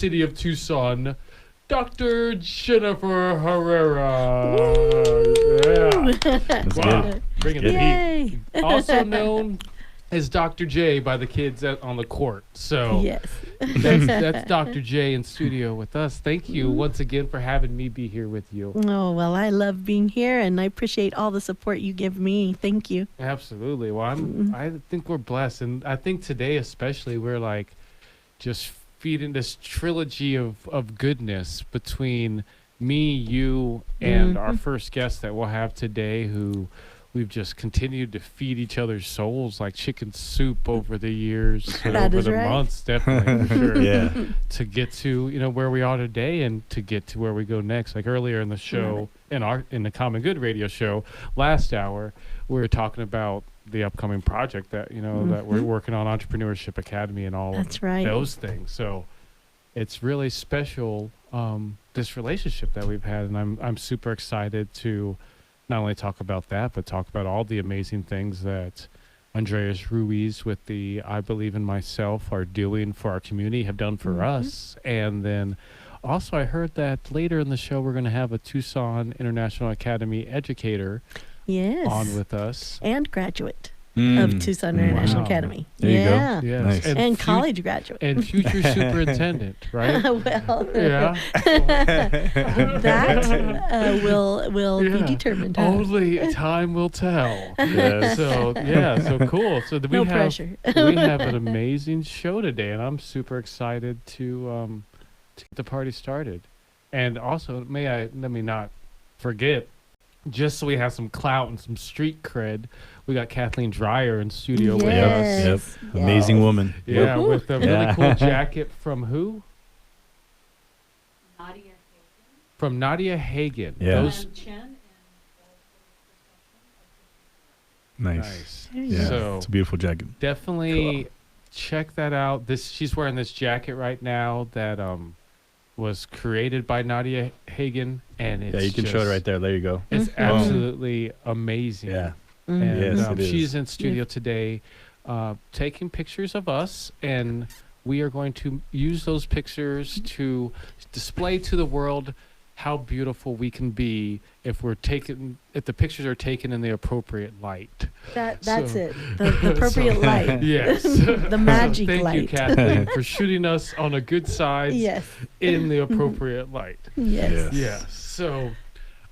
city of Tucson, Dr. Jennifer Herrera. Yeah. Wow. Bringing the heat. Also known as Dr. J by the kids on the court. So yes. that's Dr. J in studio with us. Thank you once again for having me be here with you. Oh, well, I love being here, and I appreciate all the support you give me. Thank you. Absolutely. Well, I think we're blessed. And I think today especially we're like just feeding this trilogy of goodness between me, you, and our first guest that we'll have today, who we've just continued to feed each other's souls like chicken soup over the years, over the months, definitely, for sure. Yeah. To get to where we are today, and to get to where we go next. Like earlier in the show, in the Common Good radio show last hour, we were talking about the upcoming project that that we're working on, Entrepreneurship Academy, and all of those things. So it's really special, this relationship that we've had, and I'm super excited to not only talk about that, but talk about all the amazing things that Andreas Ruiz with the I Believe in Myself are doing for our community, have done for us. And then also I heard that later in the show we're going to have a Tucson International Academy educator on with us. And graduate of Tucson International Academy. There you go. Yes. Nice. And college graduate. And future superintendent, right? Well, yeah. that will be determined. Huh? Only time will tell. Yes. So cool. So No pressure. We have an amazing show today, and I'm super excited to get the party started. And also, let me not forget, just so we have some clout and some street cred, we got Kathleen Dreyer in studio with us. Yep. Amazing woman. Yeah, with a really cool jacket from who? Nadia Hagen. From Nadia Hagen. Yeah. And Chen Nice. Yeah. So it's a beautiful jacket. definitely check that out. She's wearing this jacket right now that was created by Nadia Hagen, and it's you can show it right there. There you go. It's absolutely amazing. Yeah. And Yes, it is. she's in studio today taking pictures of us, and we are going to use those pictures to display to the world how beautiful we can be if the pictures are taken in the appropriate light. That's it. The appropriate light. Yes. The magic Thank light. you, Kathleen, for shooting us on a good side in the appropriate light. Yes. Yeah. So,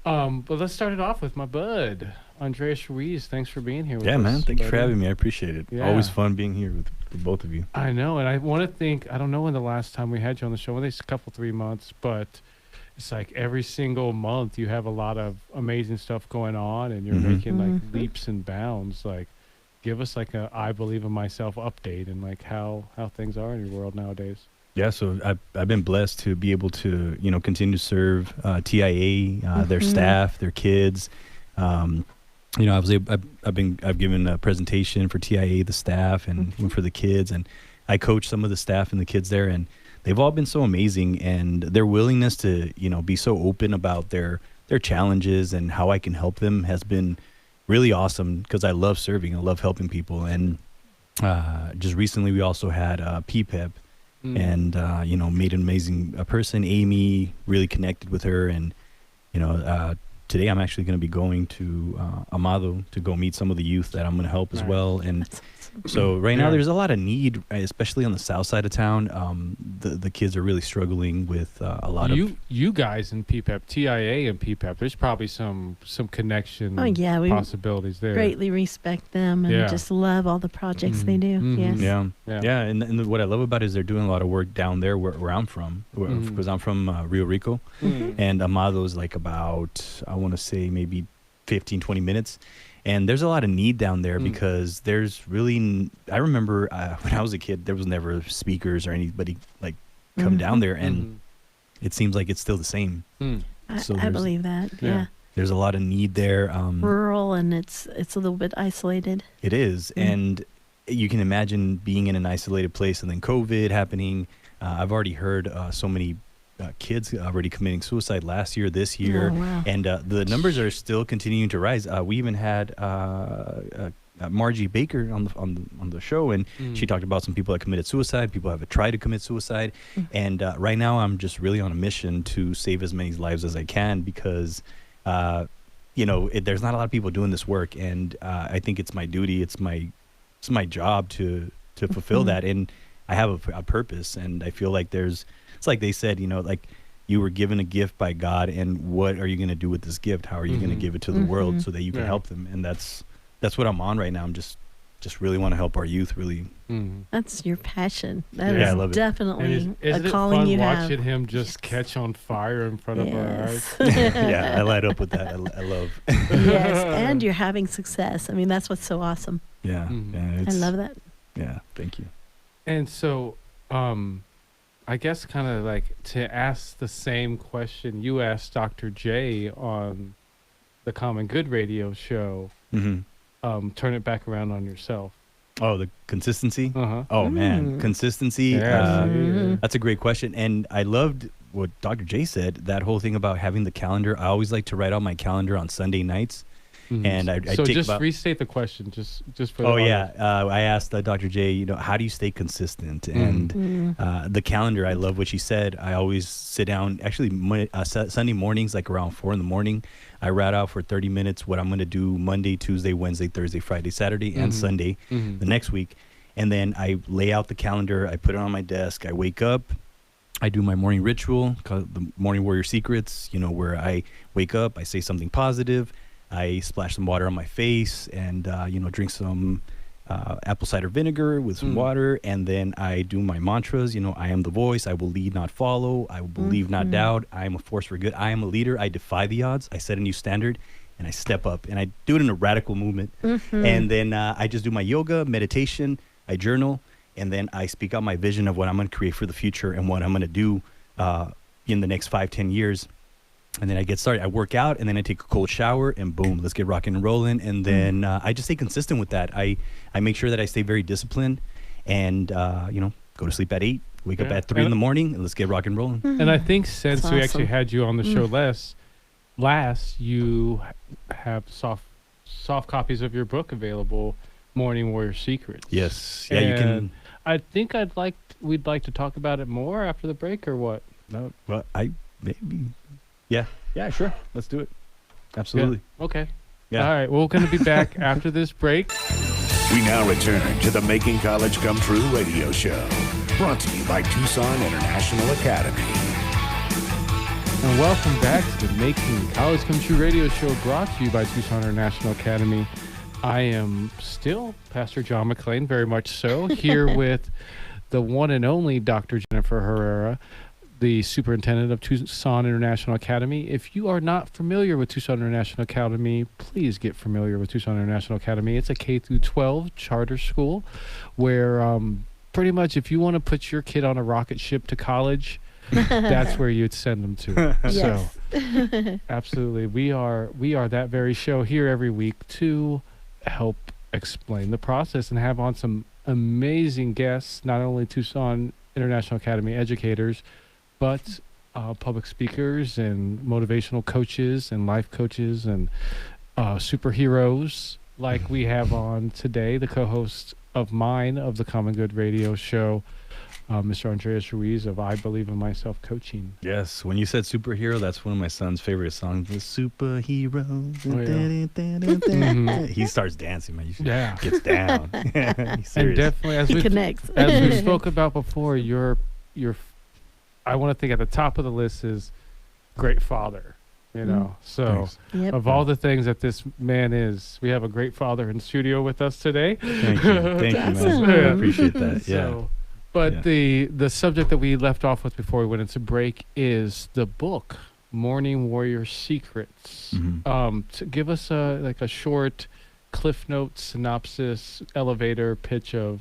but let's start it off with my bud, Andreas Ruiz. Thanks for being here with us. Yeah, man. Thank you for buddy. having me. I appreciate it. Yeah. Always fun being here with both of you. I know, and I want to think, I don't know when the last time we had you on the show, maybe it's a couple, 3 months, but it's like every single month you have a lot of amazing stuff going on, and you're making like leaps and bounds. Like, give us like a I Believe in Myself update, and like how things are in your world nowadays. Yeah, so I've been blessed to be able to continue to serve TIA, their staff, their kids. I've given a presentation for TIA, the staff, and for the kids, and I coach some of the staff and the kids there, and they've all been so amazing, and their willingness to be so open about their challenges and how I can help them has been really awesome, because I love serving, I love helping people. And just recently we also had PPEP, and made an amazing person, Amy, really connected with her, and today I'm actually going to be going to Amado to go meet some of the youth that I'm going to help as well. And so right now there's a lot of need, especially on the south side of town. The kids are really struggling with a lot of... You guys in PPEP, TIA and PPEP, there's probably some connection we possibilities there. greatly respect them and just love all the projects they do. Yes. Yeah. And what I love about it is they're doing a lot of work down there where I'm from, because I'm from Rio Rico, and Amado is like about, I want to say maybe 15, 20 minutes. And there's a lot of need down there because there's really, I remember when I was a kid, there was never speakers or anybody like come down there, and it seems like it's still the same. So I believe that. Yeah. There's a lot of need there. Rural, and it's a little bit isolated. It is. And you can imagine being in an isolated place and then COVID happening. I've already heard so many kids already committing suicide last year, this year, and the numbers are still continuing to rise. We even had Margie Baker on the show, and she talked about some people that committed suicide, people have tried to commit suicide, and right now I'm just really on a mission to save as many lives as I can because, there's not a lot of people doing this work, and I think it's my duty, it's my job to fulfill that, and I have a purpose, and I feel like it's like they said, like you were given a gift by God, and what are you going to do with this gift? How are you going to give it to the world so that you can help them? And that's what I'm on right now. I'm just really want to help our youth. Really, that's your passion. That I is love it. definitely Isn't a calling it you fun have. watching him just catch on fire in front of our eyes? Yeah, I light up with that. I love. Yes, and you're having success. I mean, that's what's so awesome. Yeah, I love that. Yeah, thank you. And so, I guess kind of like to ask the same question you asked Dr. J on the Common Good radio show, turn it back around on yourself. Oh, the consistency? Uh-huh. Oh, man. Consistency. Yeah. That's a great question. And I loved what Dr. J said, that whole thing about having the calendar. I always like to write out my calendar on Sunday nights. And I so take just about, restate the question, just for the oh audience. yeah, I asked Dr. J, how do you stay consistent? And the calendar, I love what she said. I always sit down. Actually, Sunday mornings, like around 4 a.m, I write out for 30 minutes what I'm going to do Monday, Tuesday, Wednesday, Thursday, Friday, Saturday, and Sunday the next week. And then I lay out the calendar. I put it on my desk. I wake up. I do my morning ritual called the Morning Warrior Secrets. Where I wake up, I say something positive. I splash some water on my face and, drink some apple cider vinegar with some water. And then I do my mantras. I am the voice. I will lead, not follow. I will believe, not doubt. I am a force for good. I am a leader. I defy the odds. I set a new standard and I step up. And I do it in a radical movement. And then I just do my yoga, meditation. I journal. And then I speak out my vision of what I'm going to create for the future and what I'm going to do in the next 5-10 years. And then I get started. I work out, and then I take a cold shower, and boom, let's get rocking and rolling. And then I just stay consistent with that. I make sure that I stay very disciplined, and go to sleep at 8, wake up at 3 in the morning, and let's get rocking and rolling. And I think since That's we awesome. actually had you on the show last, you have soft copies of your book available, Morning Warrior Secrets. Yes, yeah, and you can. I think we'd like to talk about it more after the break, or what? No, well, maybe. Yeah, sure. Let's do it. Absolutely. Yeah. Okay. Yeah. All right. Well, we're going to be back after this break. We now return to the Making College Come True radio show, brought to you by Tucson International Academy. And welcome back to the Making College Come True radio show, brought to you by Tucson International Academy. I am still Pastor John McClain, very much so, here with the one and only Dr. Jennifer Herrera, the superintendent of Tucson International Academy. If you are not familiar with Tucson International Academy, please get familiar with Tucson International Academy. It's a K-12 charter school where pretty much if you want to put your kid on a rocket ship to college, that's where you'd send them to. Yes. So, absolutely. We are that very show here every week to help explain the process and have on some amazing guests, not only Tucson International Academy educators, but public speakers and motivational coaches and life coaches and superheroes like we have on today, the co-host of mine of the Common Good radio show, Mr. Andreas Ruiz of I Believe in Myself Coaching. Yes, when you said superhero, that's one of my son's favorite songs. The superhero. He starts dancing, man. Gets down. He's And serious. definitely, as He we connects. as we spoke about before, your I want to think at the top of the list is great father, So Thanks. Yep. of all the things that this man is, we have a great father in studio with us today. Thank you, man. Awesome. I appreciate that. So, but the subject that we left off with before we went into break is the book, Morning Warrior Secrets. To give us a short Cliff Notes synopsis, elevator pitch of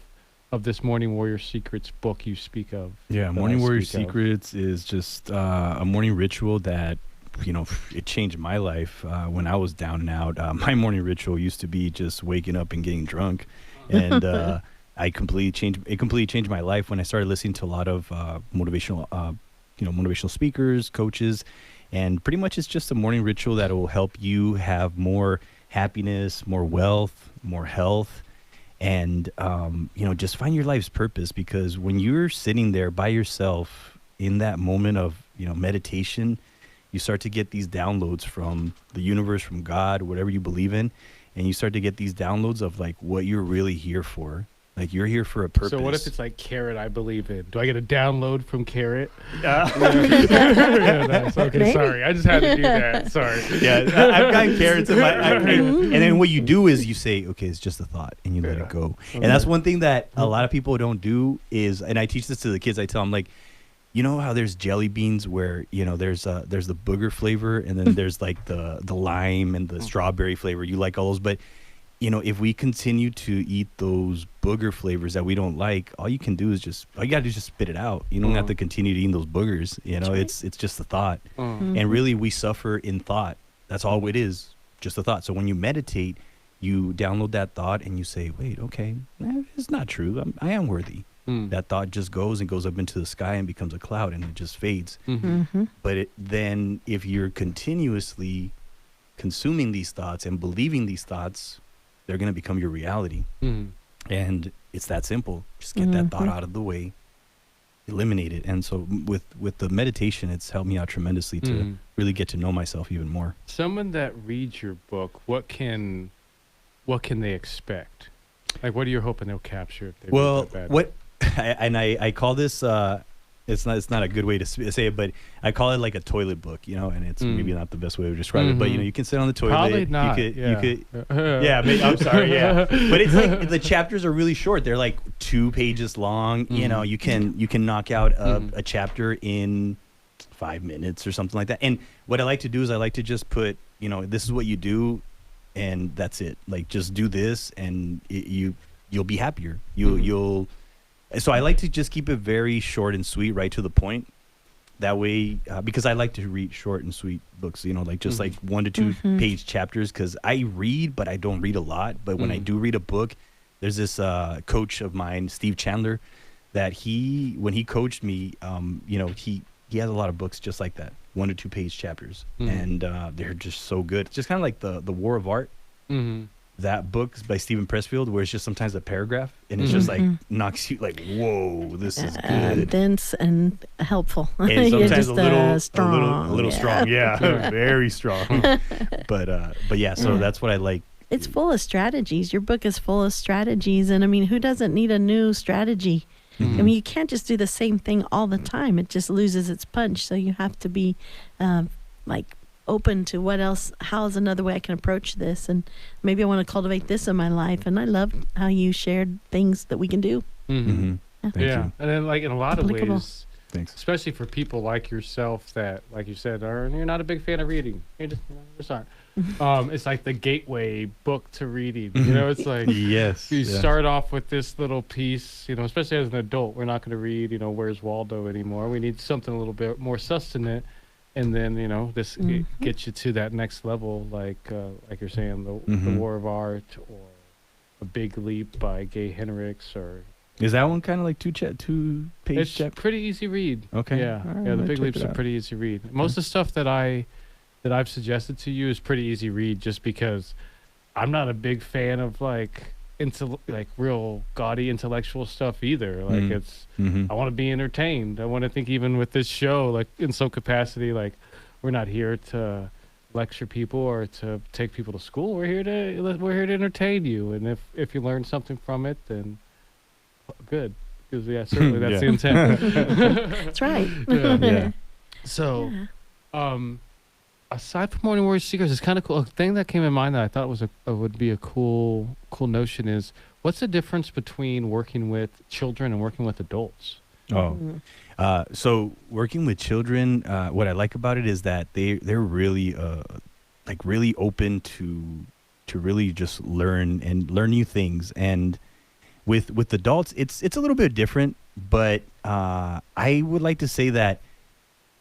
this Morning Warrior Secrets book you speak of. Yeah, Morning Warrior Secrets is just a morning ritual that, it changed my life when I was down and out. My morning ritual used to be just waking up and getting drunk. And it completely changed my life when I started listening to a lot of motivational speakers, coaches. And pretty much it's just a morning ritual that will help you have more happiness, more wealth, more health, and just find your life's purpose. Because when you're sitting there by yourself in that moment of meditation, you start to get these downloads from the universe, from God, whatever you believe in, and you start to get these downloads of like what you're really here for. Like you're here for a purpose. So what if it's like Carrot I believe in? Do I get a download from Carrot? Uh, Yeah, nice. Okay, Maybe. sorry. I just had to do that. Sorry. Yeah, I've gotten carrots in my. And then what you do is you say, okay, it's just a thought, and you let it go. And that's one thing that a lot of people don't do is, and I teach this to the kids. I tell them like, you know how there's jelly beans where there's the booger flavor, and then there's like the lime and the strawberry flavor. You like all those, but if we continue to eat those booger flavors that we don't like, all you can do is all you gotta do is just spit it out. You don't have to continue eating those boogers. It's just a thought. And really we suffer in thought. That's all it is, just a thought. So when you meditate, you download that thought and you say, wait, okay, it's not true. I am worthy. That thought just goes and goes up into the sky and becomes a cloud, and it just fades. But then if you're continuously consuming these thoughts and believing these thoughts, they're going to become your reality. And it's that simple. Just get that thought out of the way, eliminate it. And so with the meditation, it's helped me out tremendously to really get to know myself even more. Someone that reads your book, what can they expect? Like, what are you hoping they'll capture if they read that bad? I call this it's not a good way to say it, but I call it like a toilet book, and it's maybe not the best way to describe it, but you can sit on the toilet. Probably not. You could I'm sorry, yeah. But it's like the chapters are really short. They're like 2 pages long. You can knock out a chapter in 5 minutes or something like that. And what I like to do is I like to just put, this is what you do, and that's it. Like just do this, and you'll be happier. You'll. So I like to just keep it very short and sweet, right to the point. That way, because I like to read short and sweet books, like just like 1 to 2 page chapters. Because I read, but I don't read a lot. But when I do read a book, there's this coach of mine, Steve Chandler, that when he coached me, he has a lot of books just like that, 1 to 2 page chapters, and they're just so good. It's just kind of like the War of Art. That book by Stephen Pressfield, where it's just sometimes a paragraph, and it's just like knocks you like, whoa, this is good, dense and helpful. And You're sometimes just, a little strong, yeah, very strong. But yeah, so that's what I like. It's full of strategies. Your book is full of strategies, and I mean, who doesn't need a new strategy? I mean, you can't just do the same thing all the time. It just loses its punch. So you have to be open to what else, how's another way I can approach this, and maybe I want to cultivate this in my life. And I love how you shared things that we can do. Thank you. And then like in a lot of ways, thanks, especially for people like yourself that, like you said, you're not a big fan of reading. You just aren't. It's like the gateway book to reading. It's like yes, you start off with this little piece. Especially as an adult, we're not going to read. Where's Waldo anymore? We need something a little bit more sustenance. And then, this gets you to that next level, like you're saying, the War of Art, or A Big Leap by Gay Hendricks, or is that one kind of like 2 page? It's pretty easy read. Okay, yeah, The Big Leap's a pretty easy read. Most of the stuff that I've suggested to you is pretty easy read, just because I'm not a big fan of into real gaudy intellectual stuff either. Like it's I want to be entertained. I want to think, even with this show, like in some capacity, like we're not here to lecture people or to take people to school. We're here to entertain you, and if you learn something from it, then good, because certainly that's the intent. That's right. Yeah. So aside from Morning Warrior Secrets, it's kind of cool. A thing that came in mind that I thought would be a cool notion is, what's the difference between working with children and working with adults? So working with children, what I like about it is that they're really really open to really just learn new things. And with adults, it's a little bit different, but I would like to say that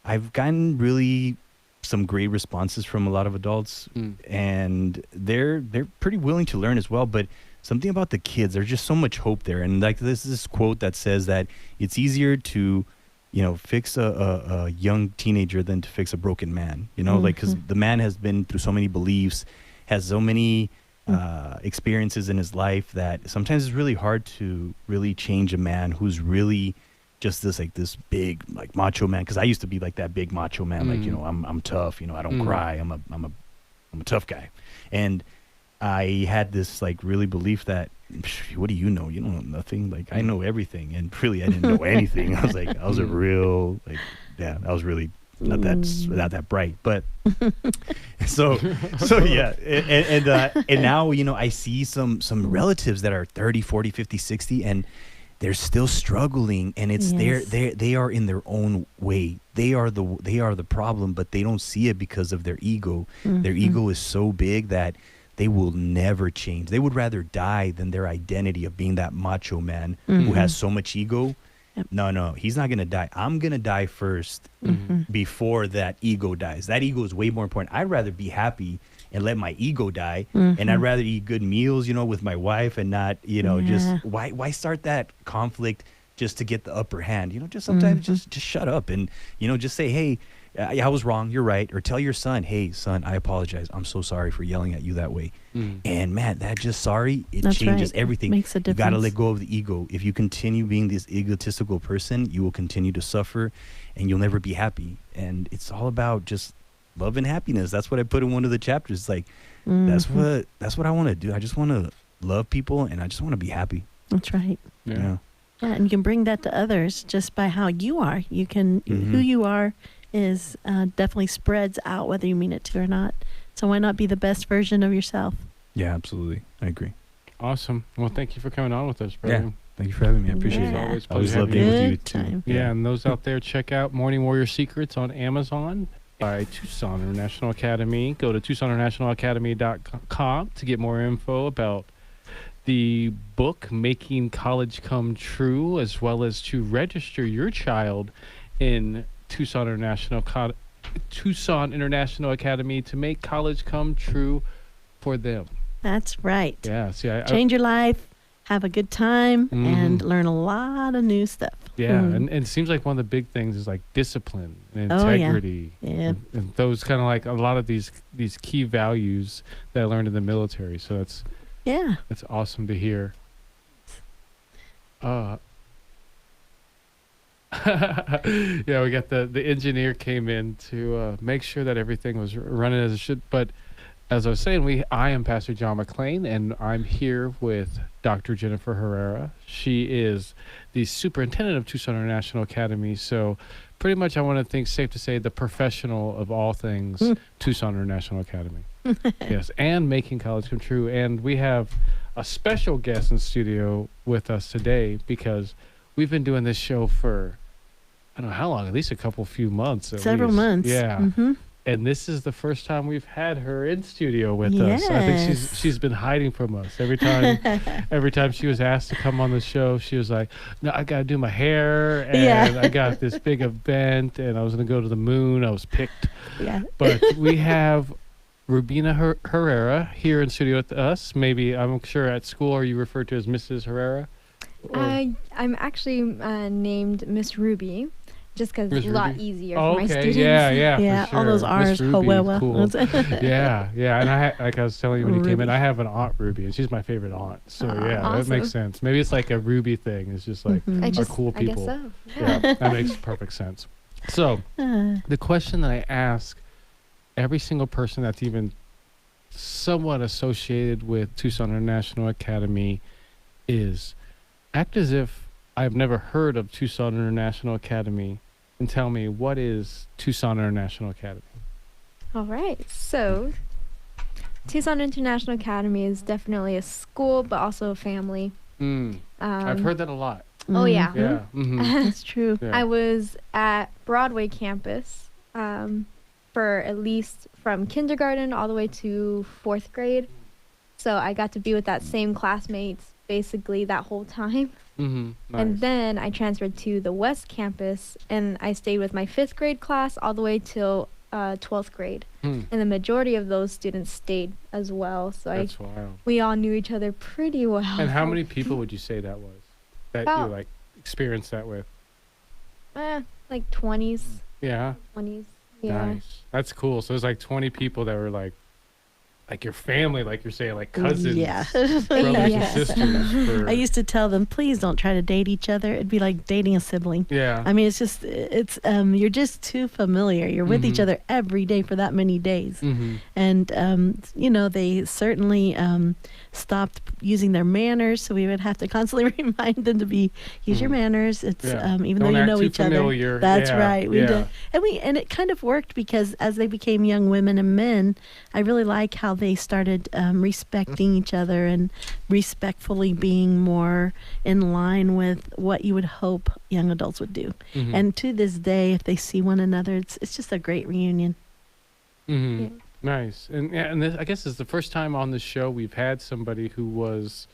I've gotten really some great responses from a lot of adults, and they're pretty willing to learn as well. But something about the kids, there's just so much hope there. And like this quote that says that it's easier to fix a young teenager than to fix a broken man, like, because the man has been through so many beliefs has so many experiences in his life that sometimes it's really hard to really change a man who's really just this big like macho man. Because I used to be like that big macho man, like, you know, I'm tough, you know, I don't cry, I'm a tough guy. And I had this like really belief that, what do you know? You don't know nothing. Like, I know everything. And really, I didn't know anything. I was like, I was a real, like, yeah, I was really not that bright. But so yeah. And now, you know, I see some relatives that are 30, 40, 50, 60, and they're still struggling, and it's they are in their own way. They are the problem, but they don't see it because of their ego. Their ego is so big that they will never change. They would rather die than their identity of being that macho man who has so much ego. Yep. No, he's not going to die. I'm going to die first before that ego dies. That ego is way more important. I'd rather be happy and let my ego die. And I'd rather eat good meals, you know, with my wife and not, you know, just why start that conflict just to get the upper hand? You know, just sometimes just shut up and, you know, just say, hey, I was wrong. You're right. Or tell your son, hey, son, I apologize. I'm so sorry for yelling at you that way. And man, that just sorry, That's changes everything. Makes a difference. You got to let go of the ego. If you continue being this egotistical person, you will continue to suffer and you'll never be happy. And it's all about just love and happiness. That's what I put in one of the chapters. It's like, that's what I want to do. I just want to love people and I just want to be happy. That's right. Yeah. Yeah, and you can bring that to others just by how you are. You can, who you are is definitely spreads out whether you mean it to or not. So why not be the best version of yourself? Yeah, absolutely. I agree. Awesome. Well, thank you for coming on with us, brother. Yeah. Thank you for having me. I appreciate Yeah. it. I always love being with you too. Time. Yeah, and those out there, check out Morning Warrior Secrets on Amazon by Tucson International Academy. Go to TucsonInternationalAcademy.com to get more info about the book, Making College Come True, as well as to register your child in Tucson International Academy to make college come true for them. That's right. Yeah, see, change your life, have a good time, and learn a lot of new stuff. Yeah, and it seems like one of the big things is like discipline and integrity. And those kind of like a lot of these key values that I learned in the military. So that's awesome to hear. Yeah, we got the engineer came in to make sure that everything was running as it should. But as I was saying, I am Pastor John McClain, and I'm here with Dr. Jennifer Herrera. She is the superintendent of Tucson International Academy. So pretty much I want to think safe to say the professional of all things Tucson International Academy. Yes, and making college come true. And we have a special guest in studio with us today because we've been doing this show for, I don't know how long, at least few months. Several months. Yeah. And this is the first time we've had her in studio with us. I think she's been hiding from us. Every time she was asked to come on the show, she was like, no, I got to do my hair. And I got this big event and I was going to go to the moon. I was picked. Yeah. But we have Rubina Herrera here in studio with us. Maybe, I'm sure at school, are you referred to as Mrs. Herrera? I'm actually named Miss Ruby, just because it's a lot easier for my students. Yeah, sure. all those R's. Cool. Yeah. And like I was telling you when you came in, I have an aunt Ruby, and she's my favorite aunt. So awesome. That makes sense. Maybe it's like a Ruby thing. It's just like our cool people. I guess so. Yeah, that makes perfect sense. So the question that I ask every single person that's even somewhat associated with Tucson International Academy is, act as if I've never heard of Tucson International Academy and tell me, what is Tucson International Academy? All right. So Tucson International Academy is definitely a school, but also a family. I've heard that a lot. Oh, yeah. Yeah. That's true. Yeah. I was at Broadway campus for at least from kindergarten all the way to 4th grade. So I got to be with that same classmates basically that whole time. Nice. And then I transferred to the West campus, and I stayed with my 5th grade class all the way till 12th grade. And the majority of those students stayed as well. So that's wild. We all knew each other pretty well. And how many people would you say that was that you like experienced that with? Like 20s. Yeah. 20s. Yeah. Nice. That's cool. So there's like 20 people that were like like your family, like you're saying, like cousins, Yeah. brothers and Yes. sisters. For, I used to tell them, please don't try to date each other. It'd be like dating a sibling. yeah. I mean, it's you're just too familiar. You're with each Mhm. other every day for that many days. Mm-hmm. And, they certainly stopped using their manners. So we would have to constantly remind them to use your manners. It's Yeah. even Don't though you act know too each familiar. other. That's Yeah. right. We Yeah. did. And it kind of worked because as they became young women and men, I really like how they started respecting each other and respectfully being more in line with what you would hope young adults would do. Mhm. And to this day, if they see one another, it's just a great reunion. Mm-hmm. Yeah. Nice. And this, I guess, is the first time on the show we've had somebody who was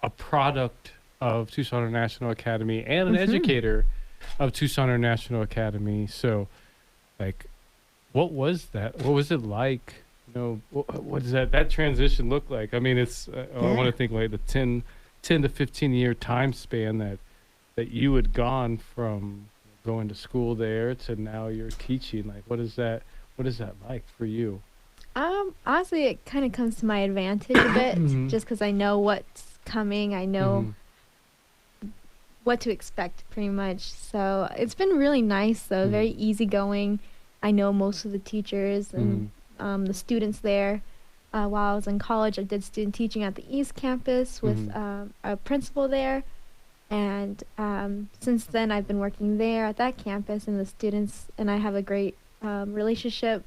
a product of Tucson International Academy and an educator of Tucson International Academy. So, like, what was that? What was it like? What does that transition look like? I mean, it's I want to think like the 10 to 15 year time span that you had gone from going to school there to now you're teaching. Like, what is that like for you? Honestly, it kind of comes to my advantage a bit, Mhm. just because I know what's coming. I know what to expect, pretty much. So it's been really nice, though. Very easygoing. I know most of the teachers and the students there. While I was in college, I did student teaching at the East Campus with a principal there. And since then, I've been working there at that campus, and the students and I have a great relationship.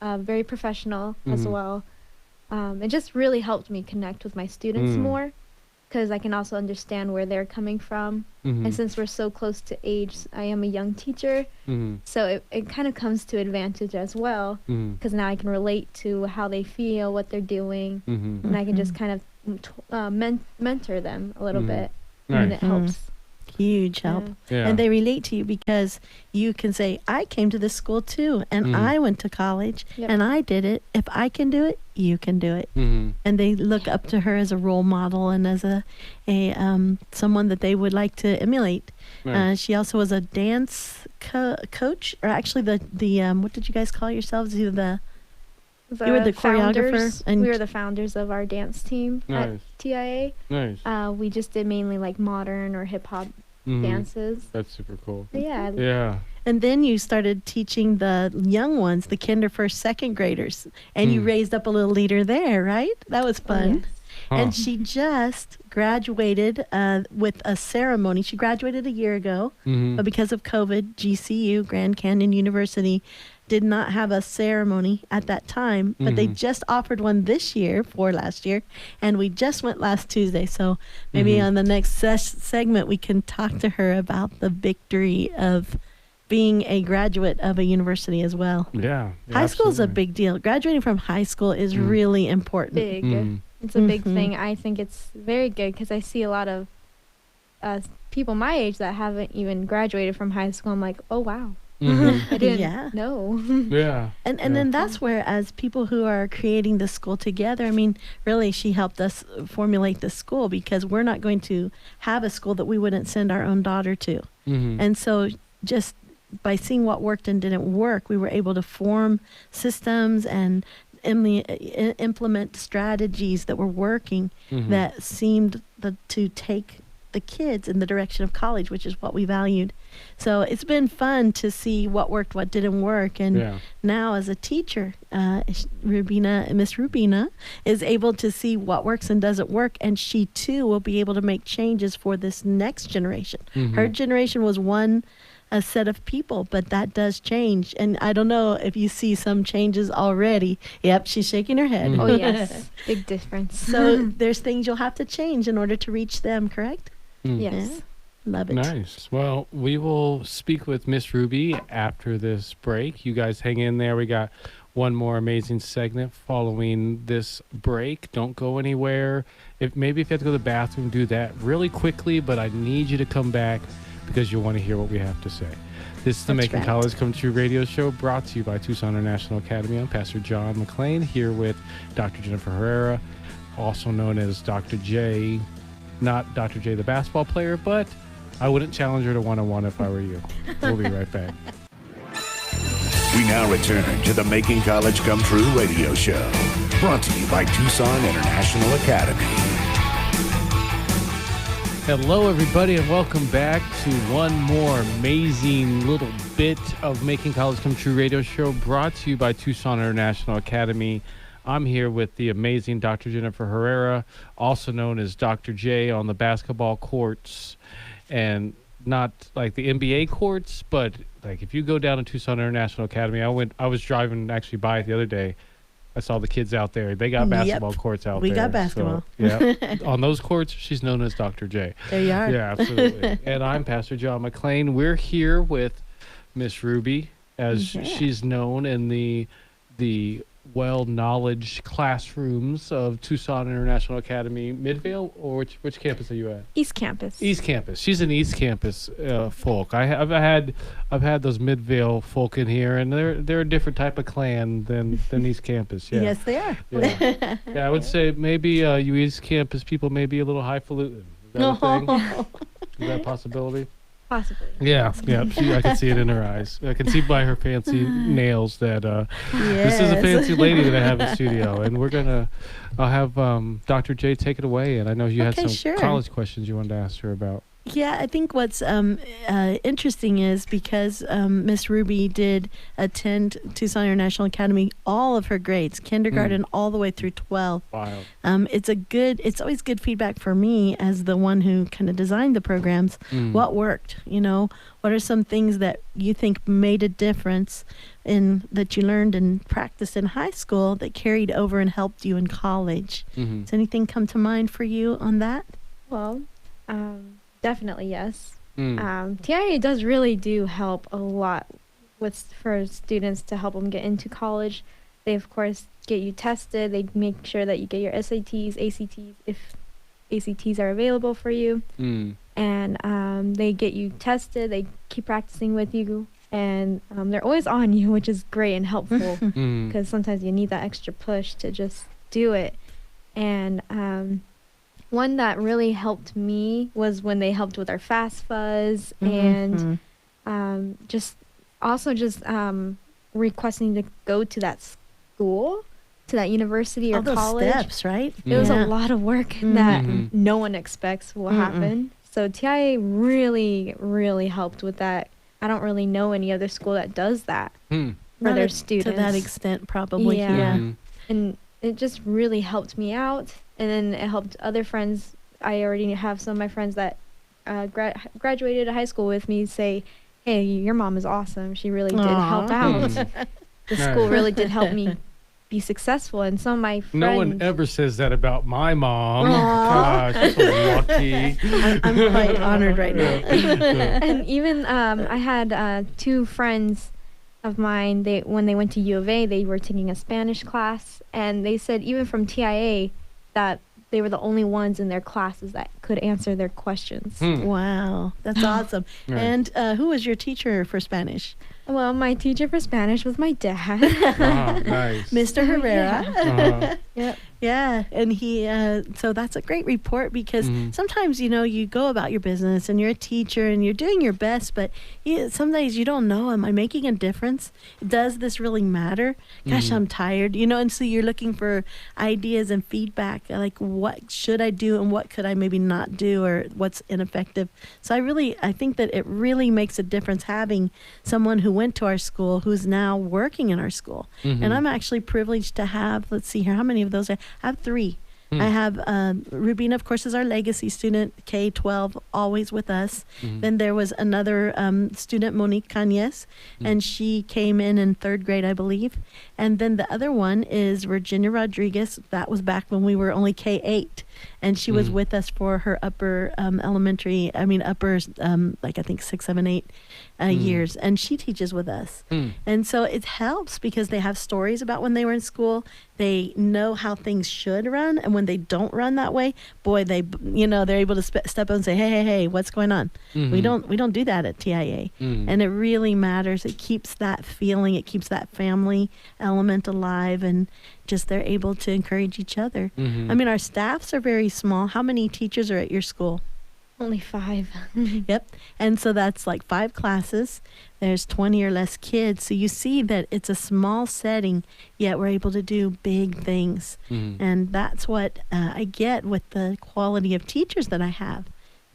Very professional as well. It just really helped me connect with my students more, because I can also understand where they're coming from. And since we're so close to age, I am a young teacher, so it kind of comes to advantage as well, because now I can relate to how they feel, what they're doing, and I can just kind of mentor them a little bit, and it helps. Huge help. Yeah. And they relate to you because you can say, I came to this school too, and I went to college, Yep. and I did it. If I can do it, you can do it. And they look up to her as a role model and as a someone that they would like to emulate. Nice. She also was a dance coach, or actually the what did you guys call yourselves? You were the choreographer, founders. and We were the founders of our dance team Nice. at TIA. Nice. We just did mainly like modern or hip hop dances. That's super cool. But yeah, Yeah. And then you started teaching the young ones, the kinder, first, second graders, and you raised up a little leader there, right? That was fun. yes. Huh. And she just graduated with a ceremony. She graduated a year ago, but because of COVID, GCU, Grand Canyon University, did not have a ceremony at that time, but they just offered one this year for last year, and we just went last Tuesday. So maybe on the next segment, we can talk to her about the victory of being a graduate of a university as well. Yeah. High school is a absolutely. big deal. Graduating from high school is really important. Big. It's a big thing. I think it's very good because I see a lot of people my age that haven't even graduated from high school. I'm like, oh wow, I didn't Yeah. know. Yeah. And then that's where, as people who are creating the school together, I mean, really, she helped us formulate the school, because we're not going to have a school that we wouldn't send our own daughter to. And so just by seeing what worked and didn't work, we were able to form systems and implement strategies that were working that seemed to take the kids in the direction of college, which is what we valued. So it's been fun to see what worked, what didn't work. And now as a teacher, Miss Rubina is able to see what works and doesn't work. And she too will be able to make changes for this next generation. Her generation was a set of people, but that does change. And I don't know if you see some changes already. Yep, she's shaking her head. Oh yes, big difference. So there's things you'll have to change in order to reach them, correct? Yes. Yeah. Love it. Nice. Well, we will speak with Miss Ruby after this break. You guys hang in there. We got one more amazing segment following this break. Don't go anywhere. If you have to go to the bathroom, do that really quickly, but I need you to come back because you'll want to hear what we have to say. This is the That's Making right. College Come True radio show, brought to you by Tucson International Academy. I'm Pastor John McLean, here with Dr. Jennifer Herrera, also known as Dr. J. Not Dr. J, the basketball player, but I wouldn't challenge her to one-on-one if I were you. We'll be right back. We now return to the Making College Come True radio show, Brought to you by Tucson International Academy. Hello, everybody, and welcome back to one more amazing little bit of Making College Come True radio show brought to you by Tucson International Academy. I'm here with the amazing Dr. Jennifer Herrera, also known as Dr. J on the basketball courts, and not like the NBA courts, but like if you go down to Tucson International Academy, I was driving actually by it the other day. I saw the kids out there. They got basketball courts out there. We got basketball. So, yeah. On those courts, she's known as Dr. J. There you are. Yeah, absolutely. And I'm Pastor John McLean. We're here with Miss Ruby, as she's known in the well-knowledged classrooms of Tucson International Academy. Midvale, or which campus are you at? East Campus. East Campus. She's an East Campus folk. I've had those Midvale folk in here, and they're a different type of clan than East Campus. Yeah. Yes, they are. Yeah. Yeah, I would say maybe you East Campus people may be a little highfalutin. Is that a thing? Is that a possibility? Possibly. Yeah. I can see it in her eyes. I can see by her fancy nails that this is a fancy lady that I have in studio, and I'll have Dr. J take it away. And I know you had some college questions you wanted to ask her about. Yeah, I think what's interesting is because Miss Ruby did attend Tucson International Academy, all of her grades, kindergarten all the way through 12. Wow. It's always good feedback for me as the one who kind of designed the programs. What worked? What are some things that you think made a difference that you learned and practiced in high school that carried over and helped you in college? Does anything come to mind for you on that? Well, definitely yes. TIA does really do help a lot for students to help them get into college. They, of course, get you tested. They make sure that you get your SATs, ACTs, if ACTs are available for you. And they get you tested. They keep practicing with you. And they're always on you, which is great and helpful because sometimes you need that extra push to just do it. And one that really helped me was when they helped with our FAFSAs and just requesting to go to that school, to that university or all those college. Steps, right? It was a lot of work that no one expects will happen. So TIA really, really helped with that. I don't really know any other school that does that for their students. To that extent, probably. Yeah. And it just really helped me out. And then it helped other friends. I already have some of my friends that graduated high school with me say, hey, your mom is awesome. She really did help out. The school really did help me be successful. And some of my friends... No one ever says that about my mom. Gosh, I'm so lucky. I'm quite honored right now. And even I had two friends of mine, when they went to U of A, they were taking a Spanish class. And they said even from TIA that they were the only ones in their classes that could answer their questions. Wow, that's awesome. Right. And who was your teacher for Spanish? Well, my teacher for Spanish was my dad. Nice. Mr. Herrera. Yep. Yeah, and he, so that's a great report because sometimes, you go about your business and you're a teacher and you're doing your best, but some days you don't know, am I making a difference? Does this really matter? Gosh, I'm tired, and so you're looking for ideas and feedback, like what should I do and what could I maybe not do or what's ineffective. So I think that it really makes a difference having someone who went to our school who's now working in our school. And I'm actually privileged to have, let's see here, how many of those I have? 3. I have Rubina, of course, is our legacy student, K-12, always with us. Then there was another student, Monique Cañez, and she came in 3rd grade, I believe. And then the other one is Virginia Rodriguez. That was back when we were only K-8. And she was with us for her upper like I think 6, 7, 8 years. And she teaches with us. And so it helps because they have stories about when they were in school. They know how things should run. And when they don't run that way, boy, they're able to step up and say, hey, what's going on? We don't do that at TIA. And it really matters. It keeps that feeling. It keeps that family element alive. And just they're able to encourage each other. I mean, our staffs are very small. How many teachers are at your school? Only 5. Yep. And so that's like 5 classes. There's 20 or less kids. So you see that it's a small setting, yet we're able to do big things. And that's what I get with the quality of teachers that I have.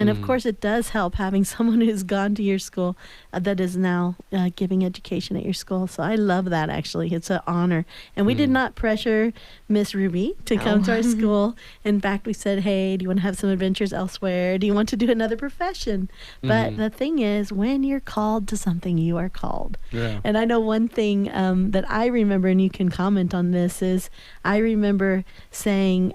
And of course, it does help having someone who's gone to your school that is now giving education at your school. So I love that, actually. It's an honor. And we did not pressure Miss Ruby to come to our school. In fact, we said, hey, do you want to have some adventures elsewhere? Do you want to do another profession? But the thing is, when you're called to something, you are called. Yeah. And I know one thing that I remember, and you can comment on this, is I remember saying,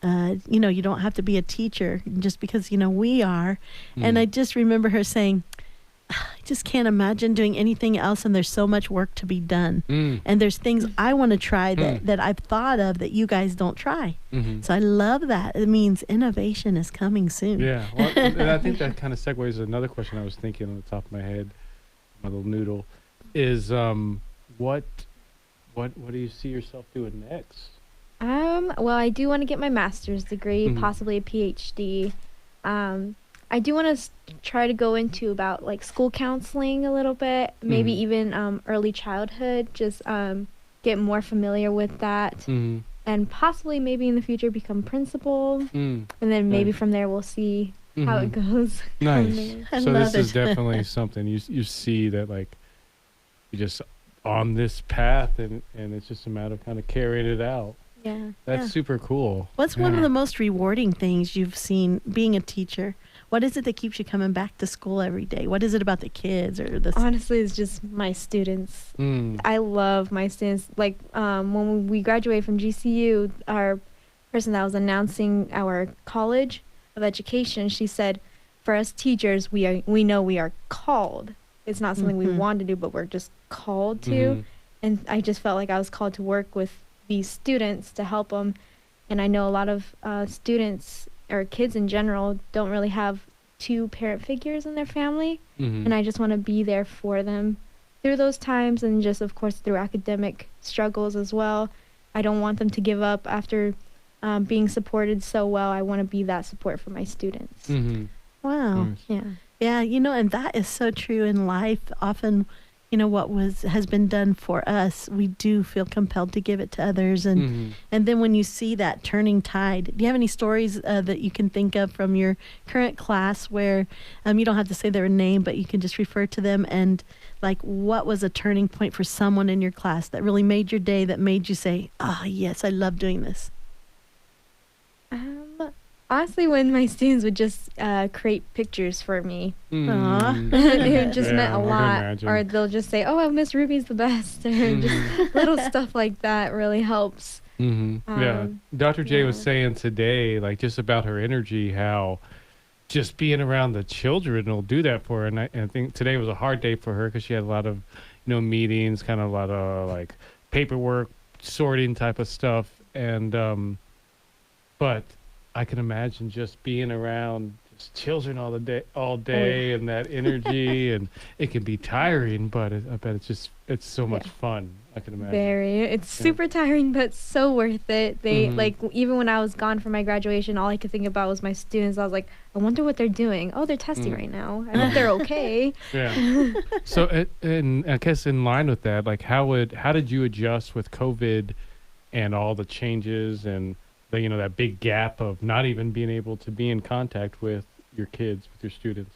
you don't have to be a teacher just because, we are. And I just remember her saying, I just can't imagine doing anything else, and there's so much work to be done. And there's things I want to try that I've thought of that you guys don't try. So I love that. It means innovation is coming soon. Yeah. Well, and I think that kind of segues to another question I was thinking on the top of my head, my little noodle, is what do you see yourself doing next? Well, I do want to get my master's degree, possibly a PhD. I do want to try to go into about like school counseling a little bit, maybe even early childhood, just get more familiar with that, and possibly maybe in the future become principal, and then maybe from there we'll see how it goes. Nice. So love this is it. definitely something you see that like you just on this path, and it's just a matter of kind of carrying it out. Yeah. That's super cool. What's one of the most rewarding things you've seen being a teacher? What is it that keeps you coming back to school every day? What is it about the kids or the? Honestly, it's just my students. I love my students. Like when we graduated from GCU, our person that was announcing our college of education, she said, "For us teachers, we know we are called. It's not something we want to do, but we're just called to." And I just felt like I was called to work with these students to help them. And I know a lot of students or kids in general don't really have 2 parent figures in their family. And I just want to be there for them through those times, and just of course through academic struggles as well. I don't want them to give up after being supported so well. I want to be that support for my students. Wow. Nice. Yeah, and that is so true in life. Often, what has been done for us, we do feel compelled to give it to others. And then when you see that turning tide, do you have any stories that you can think of from your current class where you don't have to say their name, but you can just refer to them, and like what was a turning point for someone in your class that really made your day, that made you say, yes, I love doing this? Honestly, when my students would just create pictures for me, Aw. it just meant Yeah, a I can lot. imagine. Or they'll just say, "Oh, Miss Ruby's the best," or just little stuff like that really helps. Yeah. Dr. J was yeah. saying today, like just about her energy, how just being around the children will do that for her. And I think today was a hard day for her because she had a lot of, meetings, kind of a lot of like paperwork, sorting type of stuff. And, but I can imagine just being around just children all day and that energy, and it can be tiring, but I bet it's so much fun. I can imagine. It's super tiring, but so worth it. They like, even when I was gone for my graduation, all I could think about was my students. I was like, I wonder what they're doing. Oh, they're testing right now. I hope they're okay. Yeah. So, and I guess in line with that, like, how did you adjust with COVID and all the changes and the, that big gap of not even being able to be in contact with your kids, with your students?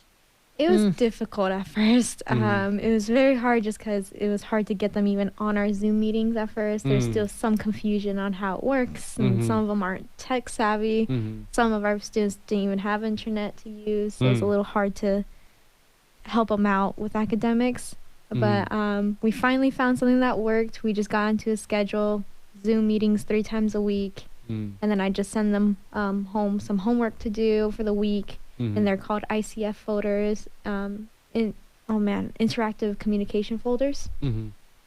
It was difficult at first. It was very hard just because it was hard to get them even on our Zoom meetings at first. There's still some confusion on how it works, and some of them aren't tech savvy. Some of our students didn't even have internet to use, so it's a little hard to help them out with academics. But we finally found something that worked. We just got into a schedule, Zoom meetings 3 times a week, and then I just send them home some homework to do for the week. And they're called ICF folders, interactive communication folders.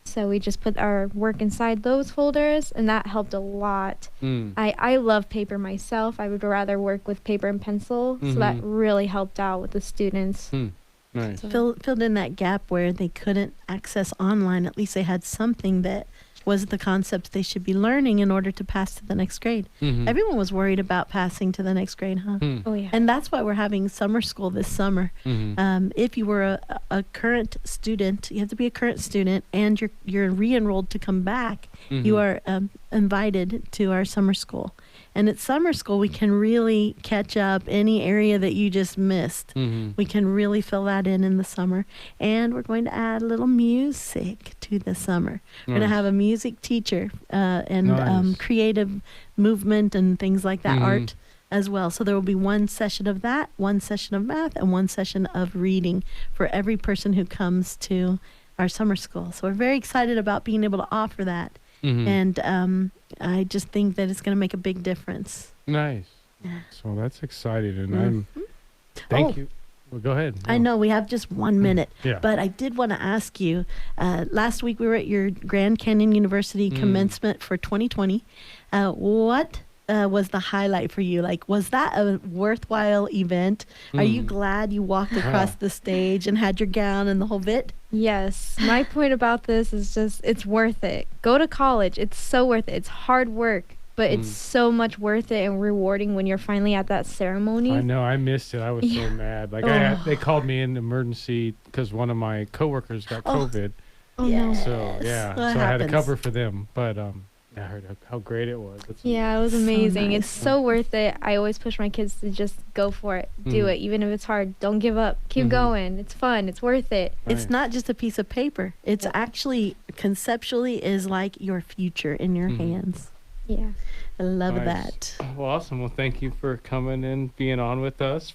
So we just put our work inside those folders, and that helped a lot. I love paper myself. I would rather work with paper and pencil, so that really helped out with the students. Nice. Filled in that gap where they couldn't access online. At least they had something that was the concepts they should be learning in order to pass to the next grade. Mhm. Everyone was worried about passing to the next grade, huh? Mm. Oh yeah. And that's why we're having summer school this summer. Mhm. If you were a current student, you have to be a current student, and you're re-enrolled to come back. You Mhm. are invited to our summer school. And at summer school, we can really catch up any area that you just missed. Mhm. We can really fill that in the summer. And we're going to add a little music to the summer. We're going to Nice. have a music teacher and Nice. creative movement and things like that, Mhm. art as well. So there will be one session of that, one session of math, and one session of reading for every person who comes to our summer school. So we're very excited about being able to offer that. Mhm. And I just think that it's going to make a big difference. Nice. Yeah. So that's exciting, and Mhm. thank Oh. you. Well, go ahead. I know we have just 1 minute, Yeah. but I did want to ask you. Last week we were at your Grand Canyon University commencement for 2020. What was the highlight for you? Like, was that a worthwhile event? Are you glad you walked across the stage and had your gown and the whole bit? Yes. My point about this is just it's worth it. Go to college. It's so worth it. It's hard work, but it's so much worth it and rewarding when you're finally at that ceremony. I know. I missed it. I was so Yeah. mad. Like Oh. they called me in emergency because one of my coworkers got Oh. COVID. Oh no. So yeah, That so I had to happens. cover for them. But I heard how great it was. That's Yeah, it was So amazing. It's nice. so worth it. I always push my kids to just go for it. Do Mhm. it. Even if it's hard. Don't give up. Keep Mhm. going. It's fun. It's worth it. It's Nice. not just a piece of paper. It's actually conceptually is like your future in your Mhm. hands. Yeah. I love Nice. that. Well, awesome. Well, thank you for coming and being on with us.